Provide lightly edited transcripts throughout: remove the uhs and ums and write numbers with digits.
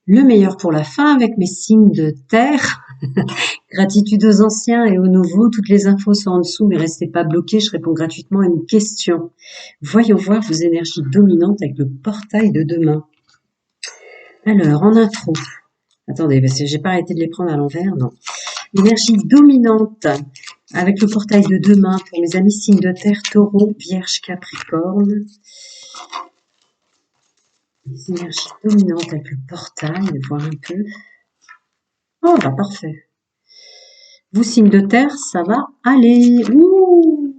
Le meilleur pour la fin avec mes signes de terre. Gratitude aux anciens et aux nouveaux. Toutes les infos sont en dessous, mais restez pas bloqués. Je réponds gratuitement à une question. Voyons voir vos énergies dominantes avec le portail de demain. Alors, en intro. Attendez, parce que j'ai pas arrêté de les prendre à l'envers, non. Énergie dominante avec le portail de demain pour mes amis signes de terre, taureau, vierge, capricorne. Les énergies dominantes avec le portail, voir un peu. Oh, bah parfait. Vous, signes de terre, ça va aller. Ouh,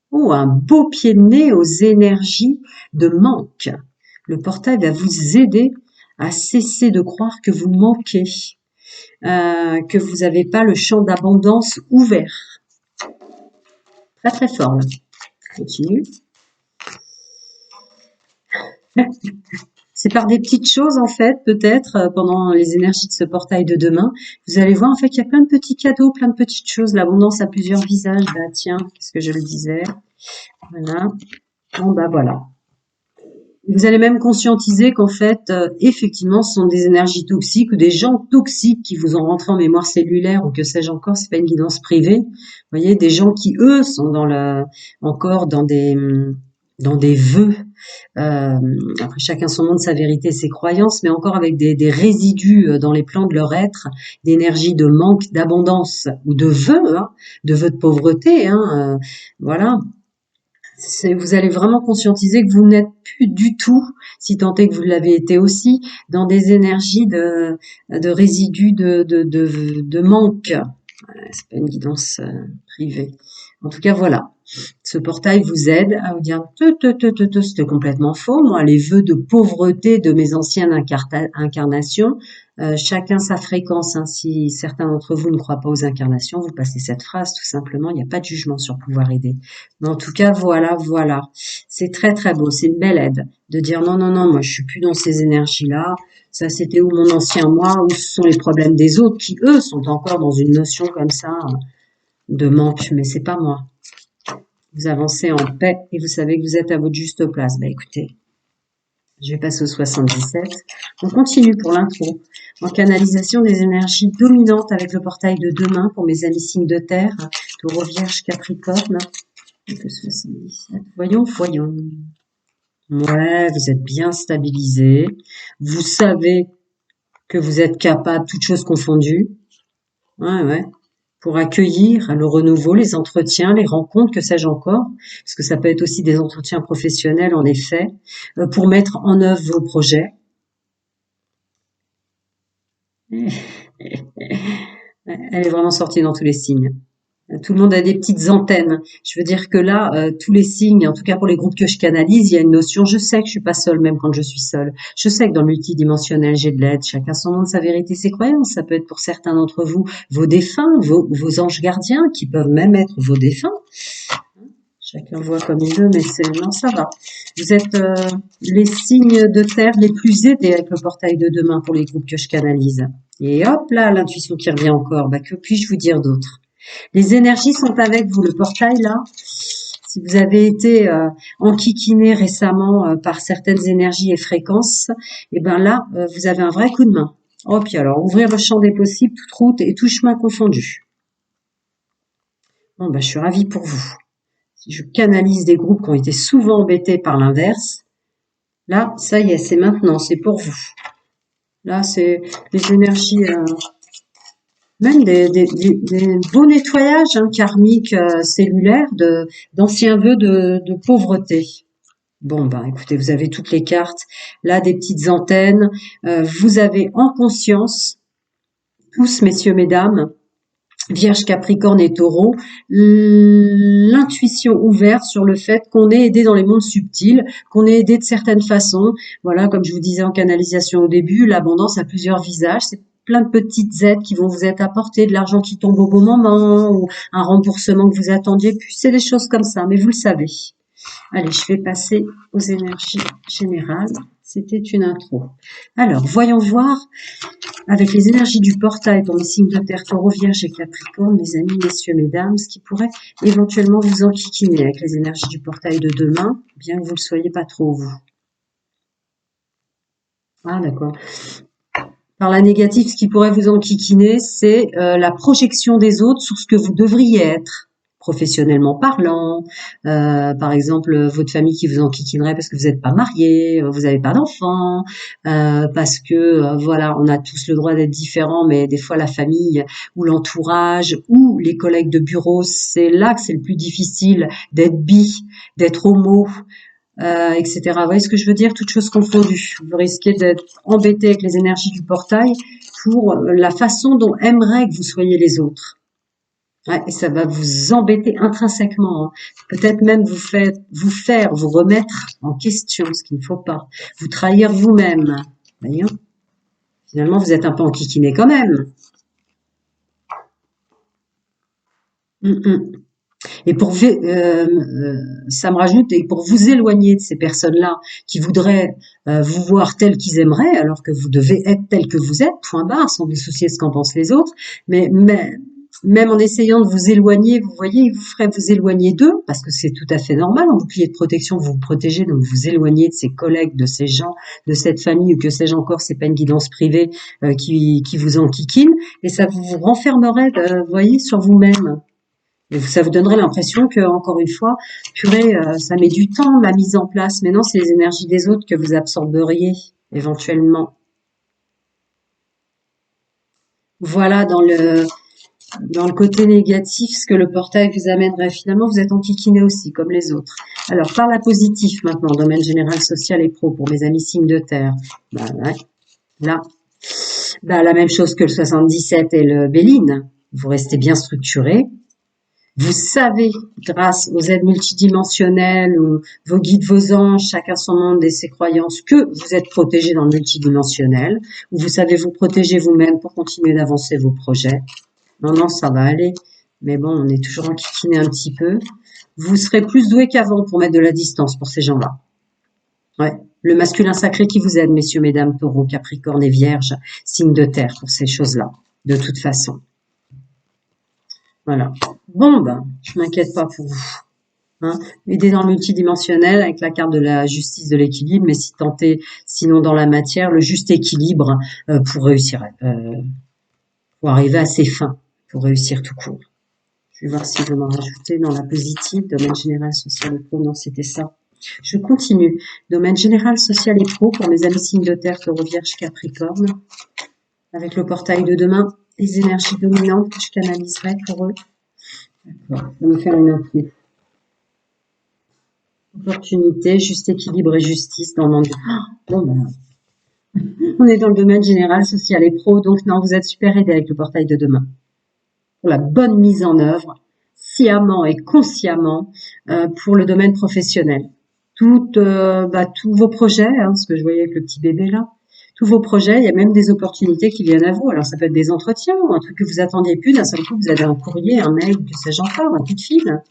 oh, un beau pied de nez aux énergies de manque. Le portail va vous aider à cesser de croire que vous manquez, que vous n'avez pas le champ d'abondance ouvert. Très très fort là. Continue. C'est par des petites choses en fait, peut-être pendant les énergies de ce portail de demain. Vous allez voir en fait qu'il y a plein de petits cadeaux, plein de petites choses. L'abondance a plusieurs visages. Bah tiens, qu'est-ce que je le disais. Voilà. Bon bah voilà. Vous allez même conscientiser qu'en fait, effectivement, ce sont des énergies toxiques ou des gens toxiques qui vous ont rentré en mémoire cellulaire ou que sais-je encore. C'est pas une guidance privée. Vous voyez, des gens qui eux sont encore dans des vœux. Après, chacun son monde, sa vérité, ses croyances, mais encore avec des résidus dans les plans de leur être, d'énergie de manque, d'abondance ou de vœux, de vœux de pauvreté. Voilà. Vous allez vraiment conscientiser que vous n'êtes plus du tout, si tant est que vous l'avez été aussi, dans des énergies de résidus de manque. C'est pas une guidance privée. En tout cas, voilà. Ce portail vous aide à vous dire c'était complètement faux. Moi, les vœux de pauvreté de mes anciennes incarnations, chacun sa fréquence. Si certains d'entre vous ne croient pas aux incarnations, vous passez cette phrase tout simplement. Il n'y a pas de jugement sur pouvoir aider. Mais en tout cas, voilà. C'est très très beau. C'est une belle aide de dire non, moi je suis plus dans ces énergies-là. Ça, c'était où mon ancien moi, où ce sont les problèmes des autres qui, eux, sont encore dans une notion comme ça de manque. Mais c'est pas moi. Vous avancez en paix et vous savez que vous êtes à votre juste place. Bah écoutez, je vais passer au 77. On continue pour l'intro. En canalisation des énergies dominantes avec le portail de demain pour mes amis signes de terre, Taureau, Vierge, Capricorne. 77. Voyons. Ouais, vous êtes bien stabilisé. Vous savez que vous êtes capable, toutes choses confondues. Ouais. Pour accueillir le renouveau, les entretiens, les rencontres, que sais-je encore, parce que ça peut être aussi des entretiens professionnels en effet, pour mettre en œuvre vos projets. Elle est vraiment sortie dans tous les signes. Tout le monde a des petites antennes. Je veux dire que là, tous les signes, en tout cas pour les groupes que je canalise, il y a une notion, je sais que je suis pas seule même quand je suis seule. Je sais que dans le multidimensionnel, j'ai de l'aide. Chacun son monde, sa vérité, ses croyances. Ça peut être pour certains d'entre vous vos défunts, vos anges gardiens, qui peuvent même être vos défunts. Chacun voit comme il veut, mais non, ça va. Vous êtes les signes de terre les plus aidés avec le portail de demain pour les groupes que je canalise. Et hop là, l'intuition qui revient encore. Bah, que puis-je vous dire d'autre? Les énergies sont avec vous. Le portail, là, si vous avez été enquiquiné récemment par certaines énergies et fréquences, et ben là, vous avez un vrai coup de main. Oh, puis alors, ouvrir le champ des possibles, toute route et tout chemin confondu. Bon, ben, je suis ravie pour vous. Si je canalise des groupes qui ont été souvent embêtés par l'inverse, là, ça y est, c'est maintenant, c'est pour vous. Là, c'est les énergies... même des beaux nettoyages karmiques cellulaires d'anciens vœux de pauvreté. Bon, bah écoutez, vous avez toutes les cartes, là des petites antennes, vous avez en conscience, tous messieurs, mesdames, Vierge, Capricorne et Taureau, l'intuition ouverte sur le fait qu'on est aidé dans les mondes subtils, qu'on est aidé de certaines façons. Voilà, comme je vous disais en canalisation au début, l'abondance a plusieurs visages. C'est plein de petites aides qui vont vous être apportées, de l'argent qui tombe au bon moment, ou un remboursement que vous attendiez. Puis c'est des choses comme ça, mais vous le savez. Allez, je vais passer aux énergies générales. C'était une intro. Alors, voyons voir avec les énergies du portail pour mes signes de terre, Taureau, Vierge et Capricorne, mes amis, messieurs, mesdames, ce qui pourrait éventuellement vous enquiquiner avec les énergies du portail de demain, bien que vous ne le soyez pas trop, vous. Ah, d'accord. Par la négative, ce qui pourrait vous enquiquiner, c'est la projection des autres sur ce que vous devriez être, professionnellement parlant. Par exemple, votre famille qui vous enquiquinerait parce que vous n'êtes pas marié, vous n'avez pas d'enfant, parce que voilà, on a tous le droit d'être différents, mais des fois la famille ou l'entourage ou les collègues de bureau, c'est là que c'est le plus difficile d'être bi, d'être homo, etc. Vous voyez ce que je veux dire? Toutes choses confondues. Vous risquez d'être embêté avec les énergies du portail pour la façon dont aimeraient que vous soyez les autres. Ouais, et ça va vous embêter intrinsèquement, hein. Peut-être même vous remettre en question, ce qu'il ne faut pas. Vous trahir vous-même. Vous voyez, hein. Finalement, vous êtes un peu enquiquiné quand même. Mm, mm. Et ça me rajoute, et pour vous éloigner de ces personnes-là qui voudraient vous voir tel qu'ils aimeraient, alors que vous devez être tel que vous êtes, point barre, sans vous soucier de ce qu'en pensent les autres, mais même en essayant de vous éloigner, vous voyez, il vous ferait vous éloigner d'eux, parce que c'est tout à fait normal, en bouclier de protection, vous vous protégez, donc vous éloignez de ces collègues, de ces gens, de cette famille, ou que sais-je encore, c'est pas une guidance privée qui vous enquiquine, et ça vous renfermerait, vous voyez, sur vous-même. Et ça vous donnerait l'impression que, encore une fois, purée, ça met du temps la mise en place. Mais non, c'est les énergies des autres que vous absorberiez éventuellement. Voilà dans le côté négatif ce que le portail vous amènerait. Finalement, vous êtes enquiquiné aussi, comme les autres. Alors, par la positive maintenant, domaine général, social et pro, pour mes amis signes de terre. Bah, ouais, là, bah, la même chose que le 77 et le Béline. Vous restez bien structuré. Vous savez, grâce aux aides multidimensionnelles, ou vos guides, vos anges, chacun son monde et ses croyances, que vous êtes protégé dans le multidimensionnel, où vous savez vous protéger vous-même pour continuer d'avancer vos projets. Non, non, ça va aller. Mais bon, on est toujours enquiquiné un petit peu. Vous serez plus doué qu'avant pour mettre de la distance pour ces gens-là. Ouais. Le masculin sacré qui vous aide, messieurs, mesdames, taureaux, capricorne et vierge, signe de terre pour ces choses-là. De toute façon. Voilà. Bon, ben, je m'inquiète pas pour vous. Hein, aider dans le multidimensionnel avec la carte de la justice de l'équilibre, mais si tenté, sinon dans la matière, le juste équilibre pour réussir, pour arriver à ses fins, pour réussir tout court. Je vais voir si je vais m'en rajouter dans la positive, domaine général, social et pro. Non, c'était ça. Je continue. Domaine général, social et pro pour mes amis signes de terre, taureau, vierge, capricorne, avec le portail de demain, les énergies dominantes que je canaliserai pour eux. D'accord. Je vais me faire une info. Opportunité, juste équilibre et justice dans le monde. Bon, ben, on est dans le domaine général, social et pro, donc non, vous êtes super aidé avec le portail de demain. Pour la bonne mise en œuvre, sciemment et consciemment, pour le domaine professionnel. Tous vos projets, hein, ce que je voyais avec le petit bébé là, tous vos projets, il y a même des opportunités qui viennent à vous. Alors ça peut être des entretiens ou un truc que vous attendiez plus, d'un seul coup vous avez un courrier, un mail, que sais-je encore, un coup de fil.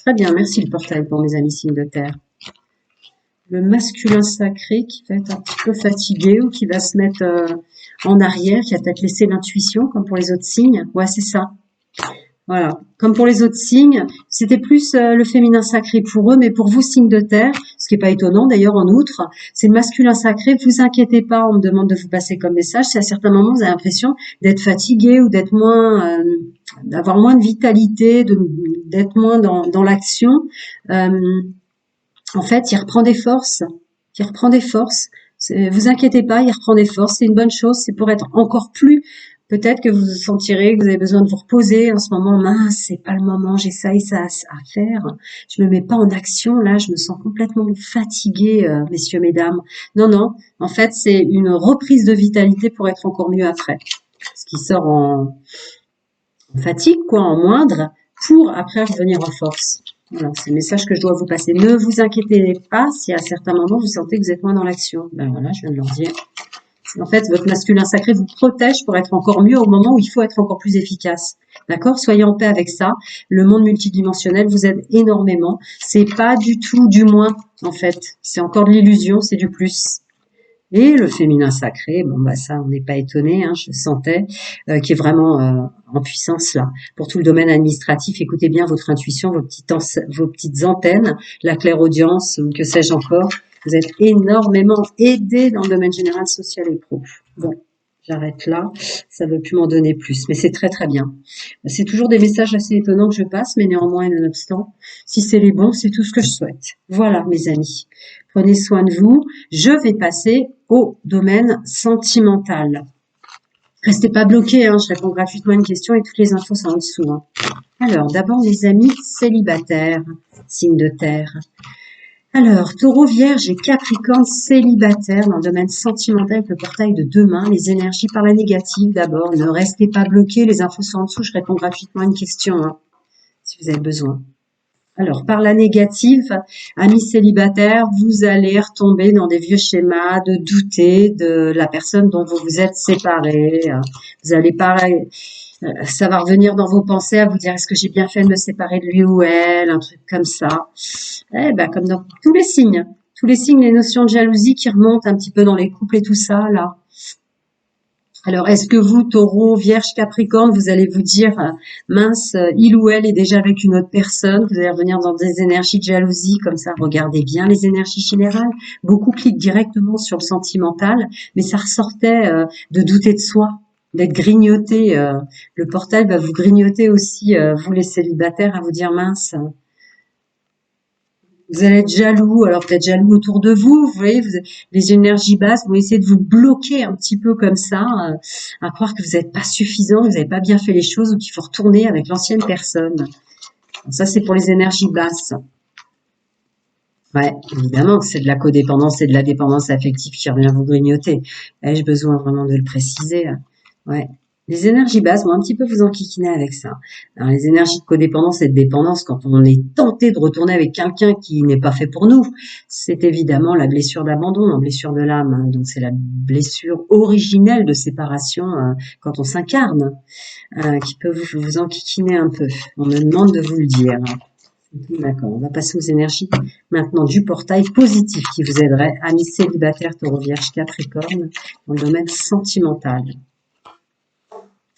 Très bien, merci le portail pour mes amis signes de terre. Le masculin sacré qui va être un petit peu fatigué ou qui va se mettre en arrière, qui va peut-être laisser l'intuition, comme pour les autres signes. Ouais, c'est ça. Voilà. Comme pour les autres signes, c'était plus le féminin sacré pour eux, mais pour vous, signes de terre, ce qui n'est pas étonnant d'ailleurs en outre, c'est le masculin sacré. Vous inquiétez pas, on me demande de vous passer comme message. Si à certains moments vous avez l'impression d'être fatigué ou d'être moins, d'avoir moins de vitalité, d'être moins dans l'action. En fait, il reprend des forces. Il reprend des forces. Vous inquiétez pas, il reprend des forces. C'est une bonne chose. C'est pour être encore plus. Peut-être que vous sentirez que vous avez besoin de vous reposer en ce moment. Mince, c'est pas le moment. J'ai ça et ça à faire. Je me mets pas en action. Là, je me sens complètement fatiguée, messieurs, mesdames. Non, non. En fait, c'est une reprise de vitalité pour être encore mieux après. Ce qui sort en fatigue, quoi, en moindre, pour après revenir en force. Voilà, c'est le message que je dois vous passer. Ne vous inquiétez pas si à certains moments vous sentez que vous êtes moins dans l'action. Ben voilà, je viens de leur dire. En fait, votre masculin sacré vous protège pour être encore mieux au moment où il faut être encore plus efficace. D'accord? Soyez en paix avec ça. Le monde multidimensionnel vous aide énormément. C'est pas du tout du moins, en fait. C'est encore de l'illusion, c'est du plus. Et le féminin sacré, bon bah ça, on n'est pas étonné, hein, je le sentais, qui est vraiment en puissance là. Pour tout le domaine administratif, écoutez bien votre intuition, vos petites antennes, la clairaudience, que sais-je encore. Vous êtes énormément aidé dans le domaine général, social et pro. Bon, j'arrête là. Ça ne veut plus m'en donner plus, mais c'est très très bien. C'est toujours des messages assez étonnants que je passe, mais néanmoins, nonobstant, si c'est les bons, c'est tout ce que je souhaite. Voilà, mes amis. Prenez soin de vous. Je vais passer au domaine sentimental. Restez pas bloqués, hein, je réponds gratuitement à une question et toutes les infos sont en dessous. Hein. Alors, d'abord, mes amis célibataires, signe de terre. Alors, Taureau, Vierge et Capricorne célibataires dans le domaine sentimental avec le portail de demain. Les énergies par la négative d'abord. Ne restez pas bloqués, les infos sont en dessous. Je réponds gratuitement à une question, hein, si vous avez besoin. Alors, par la négative, amis célibataires, vous allez retomber dans des vieux schémas de douter de la personne dont vous vous êtes séparés. Vous allez pareil, ça va revenir dans vos pensées à vous dire est-ce que j'ai bien fait de me séparer de lui ou elle, un truc comme ça. Eh ben, comme dans tous les signes, les notions de jalousie qui remontent un petit peu dans les couples et tout ça, là. Alors, est-ce que vous, Taureau, Vierge, Capricorne, vous allez vous dire, mince, il ou elle est déjà avec une autre personne, vous allez revenir dans des énergies de jalousie, comme ça, regardez bien les énergies générales. Beaucoup cliquent directement sur le sentimental, mais ça ressortait de douter de soi, d'être grignoté. Le portail va vous grignoter aussi, vous les célibataires, à vous dire, mince, vous allez être jaloux, alors peut-être jaloux autour de vous, vous voyez, les énergies basses vont essayer de vous bloquer un petit peu comme ça, à croire que vous n'êtes pas suffisant, que vous n'avez pas bien fait les choses ou qu'il faut retourner avec l'ancienne personne. Ça, c'est pour les énergies basses. Ouais, évidemment que c'est de la codépendance et de la dépendance affective qui revient vous grignoter. Ai-je besoin vraiment de le préciser? Ouais. Les énergies basses vont un petit peu vous enquiquiner avec ça. Alors, les énergies de codépendance et de dépendance, quand on est tenté de retourner avec quelqu'un qui n'est pas fait pour nous, c'est évidemment la blessure d'abandon, la blessure de l'âme. Hein. Donc, c'est la blessure originelle de séparation quand on s'incarne, qui peut vous enquiquiner un peu. On me demande de vous le dire. D'accord, on va passer aux énergies maintenant du portail positif qui vous aiderait, amis célibataires, Taureau, Vierge, Capricorne, dans le domaine sentimental.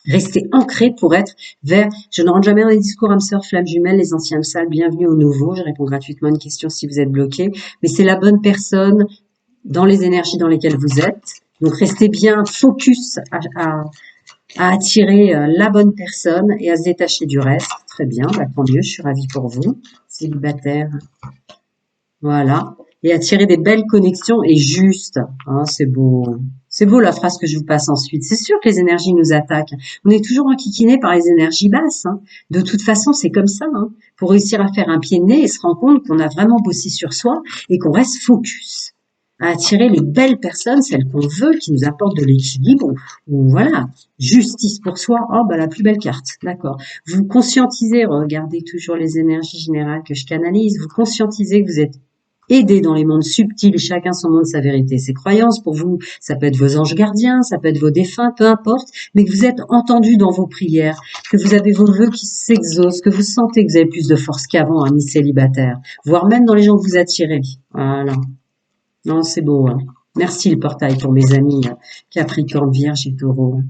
Restez ancré pour être vers, je ne rentre jamais dans les discours âme sœur, flamme jumelle, les anciens salles, bienvenue aux nouveaux, je réponds gratuitement à une question si vous êtes bloqué, mais c'est la bonne personne dans les énergies dans lesquelles vous êtes, donc restez bien focus à attirer la bonne personne et à se détacher du reste, très bien, bah, tant mieux, je suis ravie pour vous, célibataire, voilà, et attirer des belles connexions et juste, hein, c'est beau. C'est beau la phrase que je vous passe ensuite. C'est sûr que les énergies nous attaquent. On est toujours enquiquiné par les énergies basses. Hein. De toute façon, c'est comme ça. Hein. Pour réussir à faire un pied de nez et se rendre compte qu'on a vraiment bossé sur soi et qu'on reste focus à attirer les belles personnes, celles qu'on veut, qui nous apportent de l'équilibre. Ou voilà, justice pour soi. Oh, bah la plus belle carte. D'accord. Vous conscientisez, regardez toujours les énergies générales que je canalise. Vous conscientisez que vous êtes aidé dans les mondes subtils, chacun son monde, sa vérité, ses croyances. Pour vous, ça peut être vos anges gardiens, ça peut être vos défunts, peu importe, mais que vous êtes entendu dans vos prières, que vous avez vos vœux qui s'exaucent, que vous sentez que vous avez plus de force qu'avant, amis célibataires, voire même dans les gens que vous attirez. Voilà. Non, c'est beau. Hein. Merci le portail pour mes amis Capricorne, Vierge et Taureau.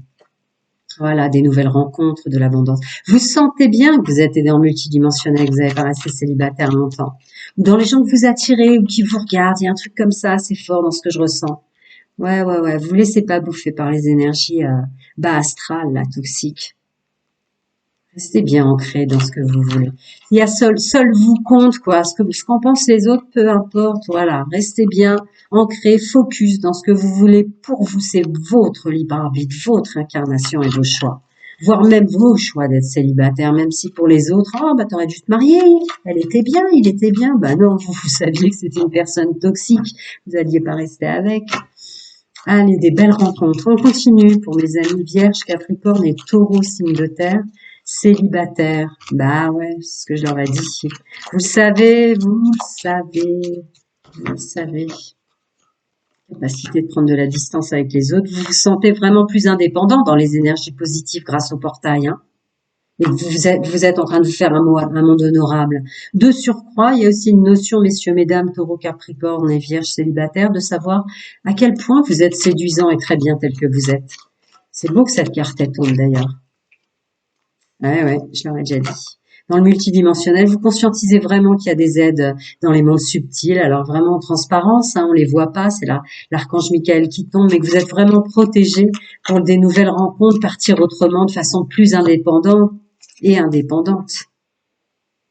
Voilà, des nouvelles rencontres, de l'abondance. Vous sentez bien que vous êtes aidé en multidimensionnel, que vous n'avez pas resté célibataire longtemps. Ou dans les gens que vous attirez ou qui vous regardent, il y a un truc comme ça assez fort dans ce que je ressens. Ouais, vous laissez pas bouffer par les énergies bas astrales, là, toxiques. Restez bien ancré dans ce que vous voulez. Il y a seul vous compte, quoi. Ce qu'en pensent les autres, peu importe. Voilà. Restez bien ancré, focus dans ce que vous voulez pour vous. C'est votre libre arbitre, votre incarnation et vos choix. Voire même vos choix d'être célibataire, même si pour les autres, oh, bah, t'aurais dû te marier. Elle était bien, il était bien. Bah, non, vous saviez que c'était une personne toxique. Vous alliez pas rester avec. Allez, des belles rencontres. On continue pour mes amis Vierge, Capricorne et Taureau, signe de terre. Célibataire, bah ouais, c'est ce que je leur ai dit. Vous savez, capacité de prendre de la distance avec les autres, vous vous sentez vraiment plus indépendant dans les énergies positives grâce au portail, hein. Et vous êtes en train de vous faire un monde honorable. De surcroît, il y a aussi une notion, messieurs, mesdames, Taureau, Capricorne et Vierge célibataire, de savoir à quel point vous êtes séduisant et très bien tel que vous êtes. C'est beau que cette carte tombe d'ailleurs. Ouais, je leur ai déjà dit. dans le multidimensionnel. Vous conscientisez vraiment qu'il y a des aides dans les mondes subtils. Alors vraiment en transparence, hein, on les voit pas, c'est l'archange Michael qui tombe, mais que vous êtes vraiment protégé pour des nouvelles rencontres, partir autrement, de façon plus indépendante et indépendante.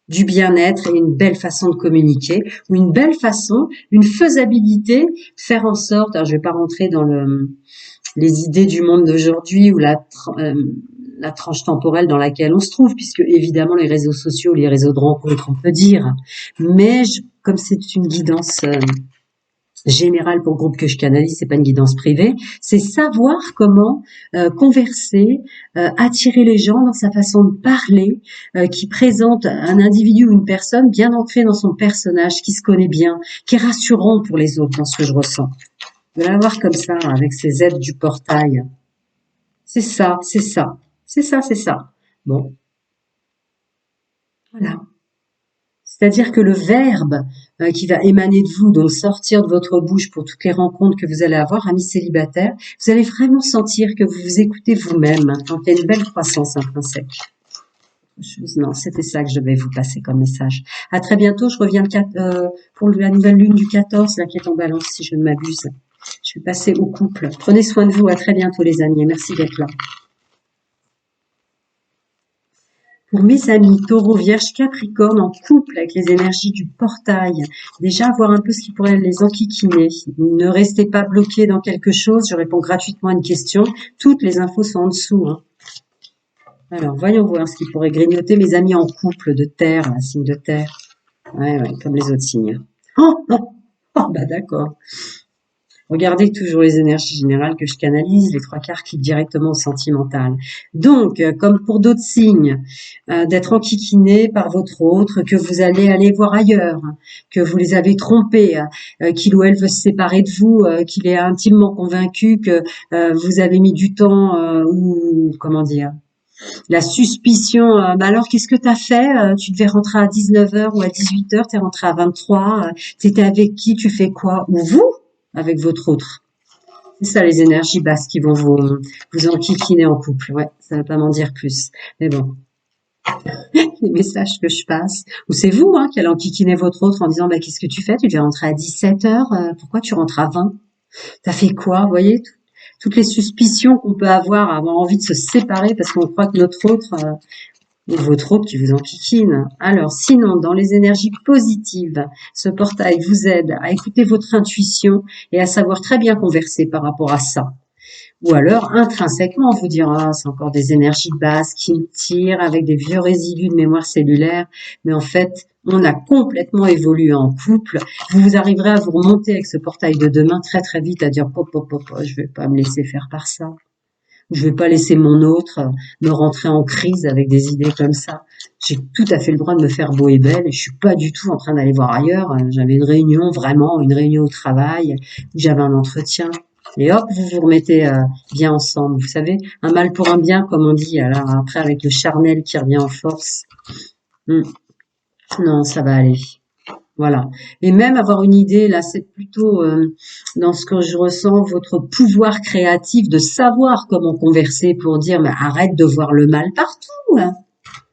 Du bien-être et une belle façon de communiquer, ou une belle façon, une faisabilité de faire en sorte, alors je vais pas rentrer dans les idées du monde d'aujourd'hui ou la tranche temporelle dans laquelle on se trouve, puisque évidemment les réseaux sociaux, les réseaux de rencontres, on peut dire, mais comme c'est une guidance générale pour le groupe que je canalise, c'est pas une guidance privée, c'est savoir comment converser, attirer les gens dans sa façon de parler, qui présente un individu ou une personne bien ancrée dans son personnage, qui se connaît bien, qui est rassurant pour les autres dans ce que je ressens. De l'avoir comme ça, avec ces aides du portail. C'est ça, c'est ça, c'est ça, c'est ça. Bon, voilà. C'est-à-dire que le verbe qui va émaner de vous, donc sortir de votre bouche pour toutes les rencontres que vous allez avoir, amis célibataires, vous allez vraiment sentir que vous vous écoutez vous-même, quand il y a une belle croissance intrinsèque. Non, c'était ça que je devais vous passer comme message. À très bientôt, je reviens pour la nouvelle lune du 14, là qui est en balance, si je ne m'abuse. Je vais passer au couple. Prenez soin de vous, à très bientôt les amis, et merci d'être là. Pour mes amis Taureau, Vierge, Capricorne en couple avec les énergies du portail, déjà voir un peu ce qui pourrait les enquiquiner. Ne restez pas bloqués dans quelque chose, je réponds gratuitement à une question. Toutes les infos sont en dessous. Hein. Alors, voyons voir ce qui pourrait grignoter mes amis en couple de terre, un signe de terre. Ouais, comme les autres signes. Bah d'accord. Regardez toujours les énergies générales que je canalise, les 3/4 cliquent directement au sentimental. Donc, comme pour d'autres signes, d'être enquiquiné par votre autre, que vous allez aller voir ailleurs, que vous les avez trompés, qu'il ou elle veut se séparer de vous, qu'il est intimement convaincu que vous avez mis du temps ou comment dire, la suspicion, bah alors qu'est-ce que t'as fait? Tu devais rentrer à 19h ou à 18h, t'es rentré à 23, t'étais avec qui, tu fais quoi? Ou vous, avec votre autre. C'est ça les énergies basses qui vont vous enquiquiner en couple. Ouais, ça va pas m'en dire plus. Mais bon, les messages que je passe, ou c'est vous hein, qui allez enquiquiner votre autre en disant bah qu'est-ce que tu fais? Tu devais rentrer à 17h, pourquoi tu rentres à 20? T'as fait quoi? Vous voyez, toutes les suspicions qu'on peut avoir envie de se séparer parce qu'on croit que notre autre ou votre autre qui vous enquiquine. Alors, sinon, dans les énergies positives, ce portail vous aide à écouter votre intuition et à savoir très bien converser par rapport à ça. Ou alors, intrinsèquement, vous dire, ah, c'est encore des énergies basses qui me tirent avec des vieux résidus de mémoire cellulaire. Mais en fait, on a complètement évolué en couple. Vous arriverez à vous remonter avec ce portail de demain très très vite à dire, pop, pop, pop, je vais pas me laisser faire par ça. Je vais pas laisser mon autre me rentrer en crise avec des idées comme ça. J'ai tout à fait le droit de me faire beau et belle et je suis pas du tout en train d'aller voir ailleurs. J'avais une réunion, vraiment, une réunion au travail où j'avais un entretien. Et hop, vous vous remettez bien ensemble. Vous savez, un mal pour un bien, comme on dit. Alors après, avec le charnel qui revient en force. Non, ça va aller. Voilà. Et même avoir une idée, là, c'est plutôt dans ce que je ressens, votre pouvoir créatif de savoir comment converser pour dire, mais arrête de voir le mal partout. Hein.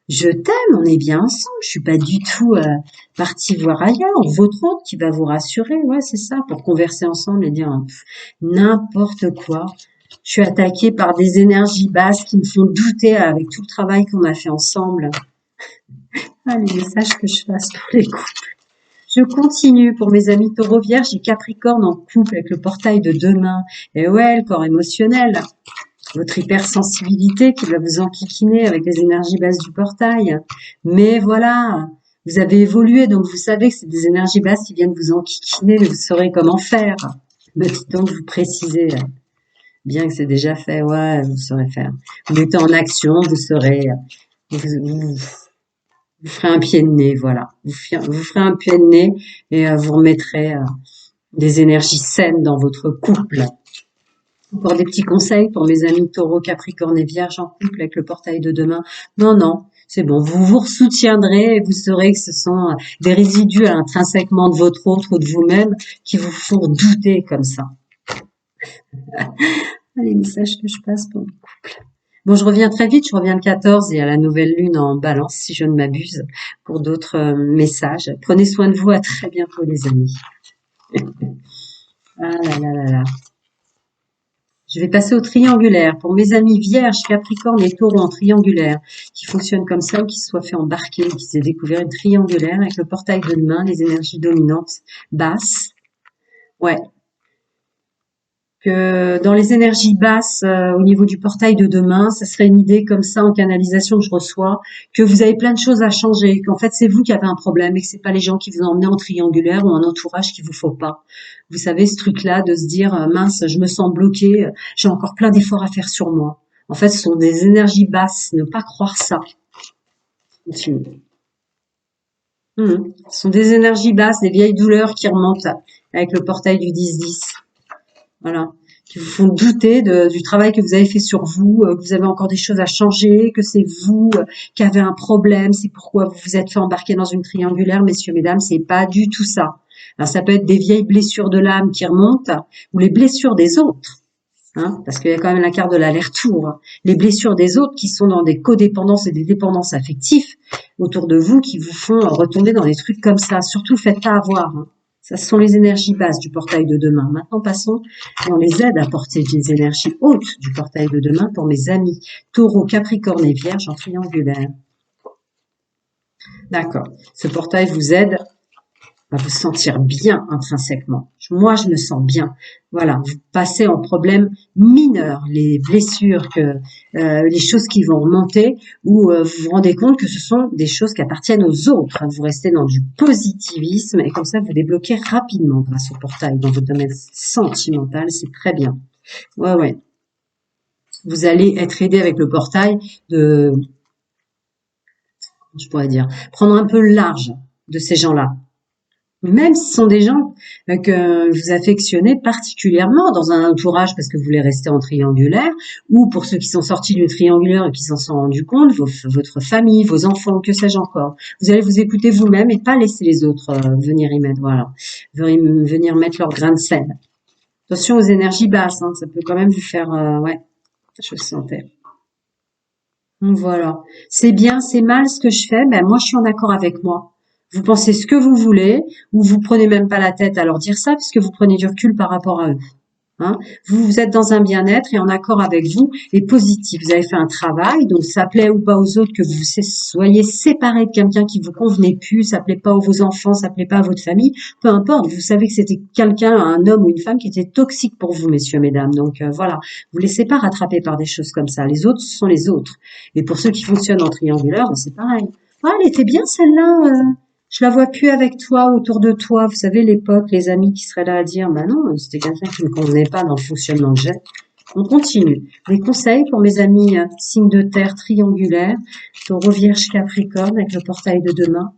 Je t'aime, on est bien ensemble. Je suis pas du tout partie voir ailleurs. Votre autre qui va vous rassurer, ouais, c'est ça, pour converser ensemble et dire n'importe quoi. Je suis attaquée par des énergies basses qui me font douter avec tout le travail qu'on a fait ensemble. Ah, les messages que je fasse pour les couples. Je continue pour mes amis Taureau, Vierge et Capricorne en couple avec le portail de demain. Et ouais, le corps émotionnel, votre hypersensibilité qui va vous enquiquiner avec les énergies basses du portail. Mais voilà, vous avez évolué, donc vous savez que c'est des énergies basses qui viennent vous enquiquiner, mais vous saurez comment faire. Mais donc vous précisez, bien que c'est déjà fait, ouais, vous saurez faire. Vous mettez en action, vous saurez... Vous ferez un pied de nez, voilà. Vous ferez un pied de nez et vous remettrez des énergies saines dans votre couple. Encore des petits conseils pour mes amis Taureau, Capricorne et Vierge en couple avec le portail de demain. Non, c'est bon. Vous vous soutiendrez et vous saurez que ce sont des résidus intrinsèquement de votre autre ou de vous-même qui vous font douter comme ça. Les messages que je passe pour le couple. Bon, je reviens très vite, je reviens le 14 et à la nouvelle lune en balance, si je ne m'abuse, pour d'autres messages. Prenez soin de vous, à très bientôt les amis. Ah là là là là. Je vais passer au triangulaire. Pour mes amis vierges, capricorne et taureau en triangulaire, qui fonctionnent comme ça ou qui se soient fait embarquer, ou qui aient découvert une triangulaire avec le portail de demain, les énergies dominantes basses. Ouais, que dans les énergies basses, au niveau du portail de demain, ça serait une idée comme ça en canalisation que je reçois, que vous avez plein de choses à changer, qu'en fait c'est vous qui avez un problème et que c'est pas les gens qui vous ont emmené en triangulaire ou en entourage qu'il vous faut pas. Vous savez ce truc-là de se dire mince, je me sens bloqué, j'ai encore plein d'efforts à faire sur moi. En fait, ce sont des énergies basses, ne pas croire ça. Continue. Ce sont des énergies basses, des vieilles douleurs qui remontent avec le portail du 10-10. Voilà, qui vous font douter du travail que vous avez fait sur vous, que vous avez encore des choses à changer, que c'est vous qui avez un problème, c'est pourquoi vous vous êtes fait embarquer dans une triangulaire, messieurs, mesdames, c'est pas du tout ça. Alors ça peut être des vieilles blessures de l'âme qui remontent, ou les blessures des autres, hein, parce qu'il y a quand même la carte de l'aller-retour. Les blessures des autres qui sont dans des codépendances et des dépendances affectives autour de vous qui vous font retomber dans des trucs comme ça. Surtout, faites pas avoir. Hein. Ça, ce sont les énergies basses du portail de demain. Maintenant, passons dans les aides à porter des énergies hautes du portail de demain pour mes amis Taureau, Capricorne et Vierge en triangulaire. D'accord. Ce portail vous aide à vous sentir bien intrinsèquement. Moi, je me sens bien. Voilà, vous passez en problème mineur, les blessures, les choses qui vont remonter, ou vous vous rendez compte que ce sont des choses qui appartiennent aux autres. Vous restez dans du positivisme et comme ça, vous débloquez rapidement grâce au portail dans votre domaine sentimental. C'est très bien. Ouais, ouais. Vous allez être aidé avec le portail de, je pourrais dire, prendre un peu le large de ces gens-là. Même si ce sont des gens que vous affectionnez particulièrement dans un entourage parce que vous voulez rester en triangulaire, ou pour ceux qui sont sortis d'une triangulaire et qui s'en sont rendus compte, votre famille, vos enfants, que sais-je encore. Vous allez vous écouter vous-même et pas laisser les autres venir y mettre, voilà, venir mettre leur grain de sel. Attention aux énergies basses, hein, ça peut quand même vous faire, ouais, je le sentais. Donc voilà. C'est bien, c'est mal ce que je fais, ben moi je suis en accord avec moi. Vous pensez ce que vous voulez, ou vous prenez même pas la tête à leur dire ça, puisque vous prenez du recul par rapport à eux. Hein. Vous êtes dans un bien-être et en accord avec vous et positif. Vous avez fait un travail, donc ça plaît ou pas aux autres que vous soyez séparés de quelqu'un qui vous convenait plus, ça plaît pas à vos enfants, ça plaît pas à votre famille, peu importe. Vous savez que c'était quelqu'un, un homme ou une femme qui était toxique pour vous, messieurs, mesdames. Donc voilà, vous laissez pas rattraper par des choses comme ça. Les autres, ce sont les autres. Et pour ceux qui fonctionnent en triangulaire, ben, c'est pareil. Ah, elle était bien celle-là. Je la vois plus avec toi, autour de toi. Vous savez, les potes, les amis qui seraient là à dire, bah non, c'était quelqu'un qui ne me convenait pas dans le fonctionnement que j'ai. On continue. Les conseils pour mes amis signes de terre triangulaires, Taureau, Vierge, Capricorne, avec le portail de demain.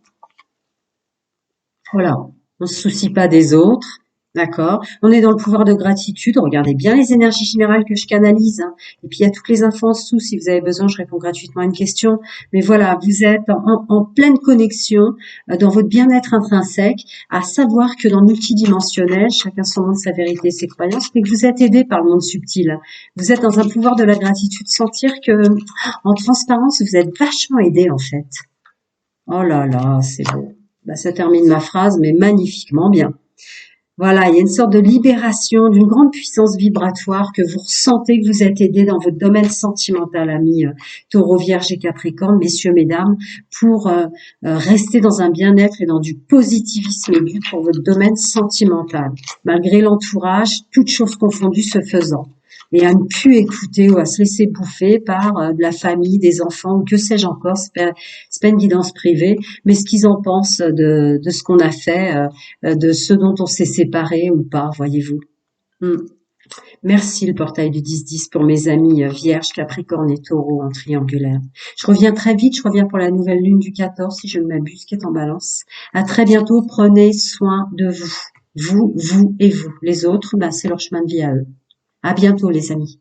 Voilà. On se soucie pas des autres. D'accord. On est dans le pouvoir de gratitude. Regardez bien les énergies générales que je canalise. Hein. Et puis, il y a toutes les infos en dessous. Si vous avez besoin, je réponds gratuitement à une question. Mais voilà, vous êtes en pleine connexion dans votre bien-être intrinsèque, à savoir que dans le multidimensionnel, chacun son monde, sa vérité, ses croyances, mais que vous êtes aidé par le monde subtil. Vous êtes dans un pouvoir de la gratitude. Sentir que, en transparence, vous êtes vachement aidé, en fait. Oh là là, c'est beau. Bah, ça termine ma phrase, mais magnifiquement bien. Voilà, il y a une sorte de libération d'une grande puissance vibratoire que vous ressentez, que vous êtes aidé dans votre domaine sentimental, amis Taureau, Vierge et Capricorne, messieurs, mesdames, pour rester dans un bien-être et dans du positivisme aigu pour votre domaine sentimental, malgré l'entourage, toutes choses confondues se faisant. Et à ne plus écouter ou à se laisser bouffer par de la famille, des enfants ou que sais-je encore, c'est pas une guidance privée, mais ce qu'ils en pensent de ce qu'on a fait, de ce dont on s'est séparé ou pas, voyez-vous. Merci le portail du 10-10 pour mes amis Vierge, Capricorne et Taureau en triangulaire. Je reviens très vite, je reviens pour la nouvelle lune du 14 si je ne m'abuse, qui est en balance. À très bientôt, prenez soin de vous. Vous et vous. Les autres, c'est leur chemin de vie à eux. À bientôt les amis.